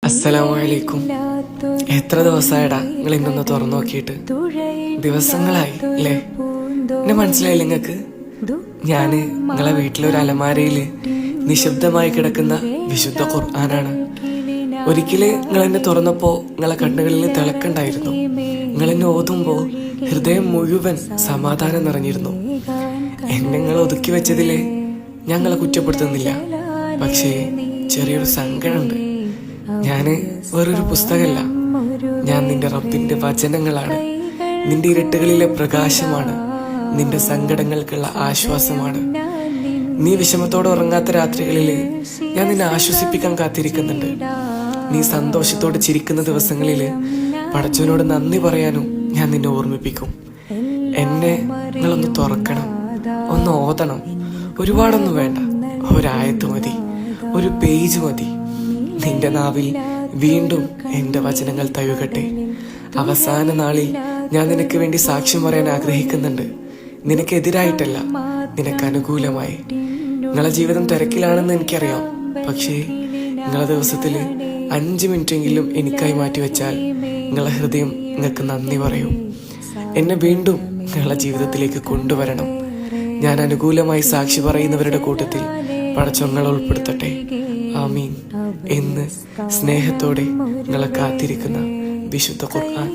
അസ്സലാമലൈക്കും. എത്ര ദിവസമായിടാ നിങ്ങൾ ഇന്നൊന്ന് തുറന്നു നോക്കിയിട്ട്? ദിവസങ്ങളായി അല്ലേ? എന്നെ മനസ്സിലായില്ല നിങ്ങൾക്ക്? ഞാന് നിങ്ങളെ വീട്ടിലൊരു അലമാരയില് നിശബ്ദമായി കിടക്കുന്ന വിശുദ്ധ ഖുർആനാണ്. ഒരിക്കല് നിങ്ങൾ എന്നെ തുറന്നപ്പോ നിങ്ങളെ കണ്ണുകളിൽ തിളക്കുണ്ടായിരുന്നു. നിങ്ങൾ എന്നെ ഓതുമ്പോ ഹൃദയം മുഴുവൻ സമാധാനം നിറഞ്ഞിരുന്നു. എന്നെ നിങ്ങൾ ഒതുക്കി വെച്ചതില് ഞങ്ങളെ കുറ്റപ്പെടുത്തുന്നില്ല, പക്ഷേ ചെറിയൊരു സങ്കടമുണ്ട്. ഞാന് വേറൊരു പുസ്തകമല്ല, ഞാൻ നിന്റെ റബ്ബിന്റെ വചനങ്ങളാണ്. നിന്റെ ഇരുട്ടുകളിലെ പ്രകാശമാണ്, നിന്റെ സങ്കടങ്ങൾക്കുള്ള ആശ്വാസമാണ്. നീ വിഷമത്തോടെ ഉറങ്ങാത്ത രാത്രികളില് ഞാൻ നിന്നെ ആശ്വസിപ്പിക്കാൻ കാത്തിരിക്കുന്നുണ്ട്. നീ സന്തോഷത്തോടെ ചിരിക്കുന്ന ദിവസങ്ങളില് പടച്ചവനോട് നന്ദി പറയാനും ഞാൻ നിന്നെ ഓർമ്മിപ്പിക്കും. എന്നെ നിങ്ങളൊന്ന് തുറക്കണം, ഒന്ന് ഓതണം. ഒരുപാടൊന്നും വേണ്ട, ഒരായത്ത് മതി, ഒരു പേജ് മതി. നിന്റെ നാവിൽ വീണ്ടും എന്റെ വചനങ്ങൾ തഴുകട്ടെ. അവസാന നാളിൽ ഞാൻ നിനക്ക് വേണ്ടി സാക്ഷ്യം പറയാൻ ആഗ്രഹിക്കുന്നുണ്ട്. നിനക്കെതിരായിട്ടല്ല, നിനക്ക് അനുകൂലമായി. നിങ്ങളെ ജീവിതം തിരക്കിലാണെന്ന് എനിക്കറിയാം, പക്ഷേ നിങ്ങളെ ദിവസത്തില് 5 മിനിറ്റെങ്കിലും എനിക്കായി മാറ്റിവെച്ചാൽ നിങ്ങളെ ഹൃദയം നിങ്ങൾക്ക് നന്ദി പറയും. എന്നെ വീണ്ടും നിങ്ങളെ ജീവിതത്തിലേക്ക് കൊണ്ടുവരണം. ഞാൻ അനുകൂലമായി സാക്ഷി പറയുന്നവരുടെ കൂട്ടത്തിൽ പടച്ചവങ്ങളെ ഉൾപ്പെടുത്തട്ടെ. ആമീൻ എന്ന് സ്നേഹത്തോടെ നിങ്ങളെ കാത്തിരിക്കുന്ന വിശുദ്ധ ഖുർആൻ.